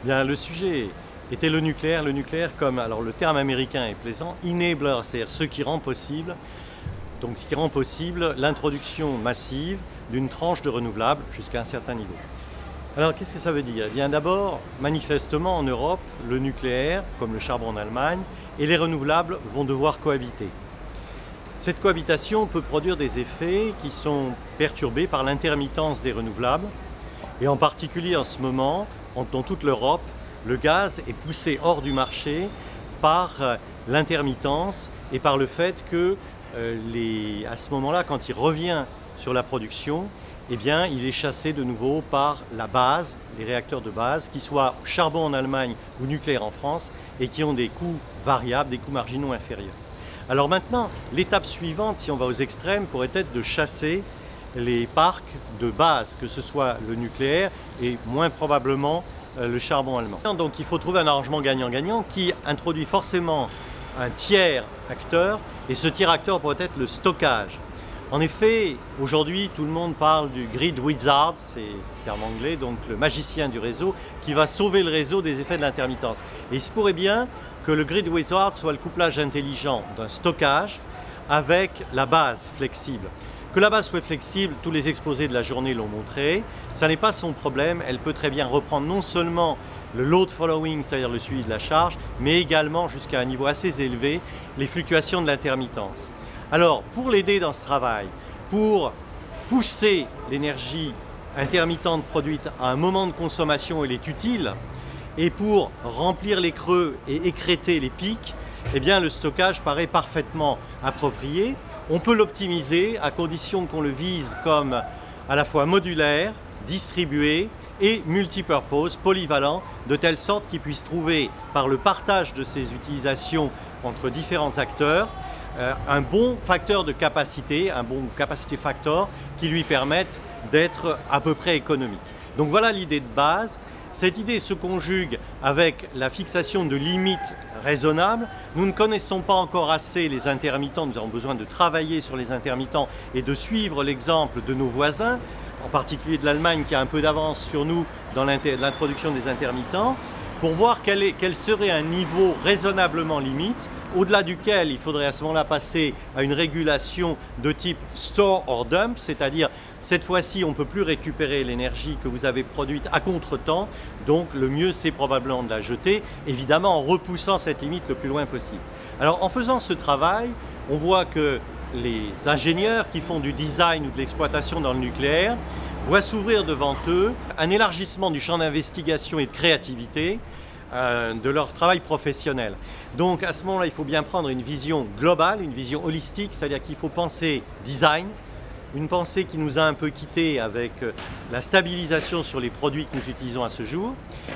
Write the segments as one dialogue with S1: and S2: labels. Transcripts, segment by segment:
S1: Bien, le sujet était le nucléaire. Le nucléaire comme, alors le terme américain est plaisant, enabler, c'est-à-dire ce qui rend possible, donc ce qui rend possible l'introduction massive d'une tranche de renouvelables jusqu'à un certain niveau. Alors qu'est-ce que ça veut dire? Eh bien d'abord, manifestement en Europe, le nucléaire, comme le charbon en Allemagne, et les renouvelables vont devoir cohabiter. Cette cohabitation peut produire des effets qui sont perturbés par l'intermittence des renouvelables, et en particulier en ce moment, dans toute l'Europe, le gaz est poussé hors du marché par l'intermittence et par le fait que à ce moment-là, quand il revient sur la production, eh bien, il est chassé de nouveau par la base, les réacteurs de base, qui soient charbon en Allemagne ou nucléaire en France, et qui ont des coûts variables, des coûts marginaux inférieurs. Alors maintenant, l'étape suivante, si on va aux extrêmes, pourrait être de chasser les parcs de base, que ce soit le nucléaire et moins probablement le charbon allemand. Donc il faut trouver un arrangement gagnant-gagnant qui introduit forcément un tiers acteur, et ce tiers acteur pourrait être le stockage. En effet, aujourd'hui, tout le monde parle du grid wizard, c'est le terme anglais, donc le magicien du réseau, qui va sauver le réseau des effets de l'intermittence. Et il se pourrait bien que le grid wizard soit le couplage intelligent d'un stockage avec la base flexible. Que la base soit flexible, tous les exposés de la journée l'ont montré, ça n'est pas son problème, elle peut très bien reprendre non seulement le load following, c'est-à-dire le suivi de la charge, mais également jusqu'à un niveau assez élevé, les fluctuations de l'intermittence. Alors, pour l'aider dans ce travail, pour pousser l'énergie intermittente produite à un moment de consommation où elle est utile, et pour remplir les creux et écréter les pics, eh bien le stockage paraît parfaitement approprié. On peut l'optimiser à condition qu'on le vise comme à la fois modulaire, distribué et multipurpose, polyvalent, de telle sorte qu'il puisse trouver par le partage de ses utilisations entre différents acteurs un bon facteur de capacité, un bon capacity factor qui lui permette d'être à peu près économique. Donc voilà l'idée de base. Cette idée se conjugue avec la fixation de limites raisonnables. Nous ne connaissons pas encore assez les intermittents, nous avons besoin de travailler sur les intermittents et de suivre l'exemple de nos voisins, en particulier de l'Allemagne qui a un peu d'avance sur nous dans l'introduction des intermittents, pour voir quel serait un niveau raisonnablement limite, au-delà duquel il faudrait à ce moment-là passer à une régulation de type store or dump, c'est-à-dire cette fois-ci on ne peut plus récupérer l'énergie que vous avez produite à contre-temps, donc le mieux c'est probablement de la jeter, évidemment en repoussant cette limite le plus loin possible. Alors en faisant ce travail, on voit que les ingénieurs qui font du design ou de l'exploitation dans le nucléaire voient s'ouvrir devant eux un élargissement du champ d'investigation et de créativité de leur travail professionnel. Donc à ce moment-là, il faut bien prendre une vision globale, une vision holistique, c'est-à-dire qu'il faut penser design, une pensée qui nous a un peu quittés avec la stabilisation sur les produits que nous utilisons à ce jour.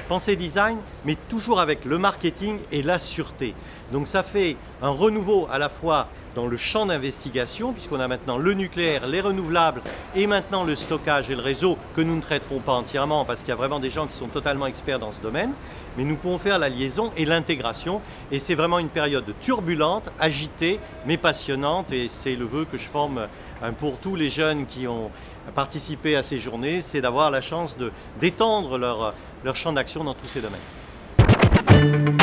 S1: Pensée design, mais toujours avec le marketing et la sûreté. Donc ça fait un renouveau à la fois dans le champ d'investigation, puisqu'on a maintenant le nucléaire, les renouvelables et maintenant le stockage et le réseau que nous ne traiterons pas entièrement parce qu'il y a vraiment des gens qui sont totalement experts dans ce domaine. Mais nous pouvons faire la liaison et l'intégration et c'est vraiment une période turbulente, agitée, mais passionnante et c'est le vœu que je forme pour tous les jeunes qui ont participé à ces journées, c'est d'avoir la chance d'étendre leur champ d'action dans tous ces domaines.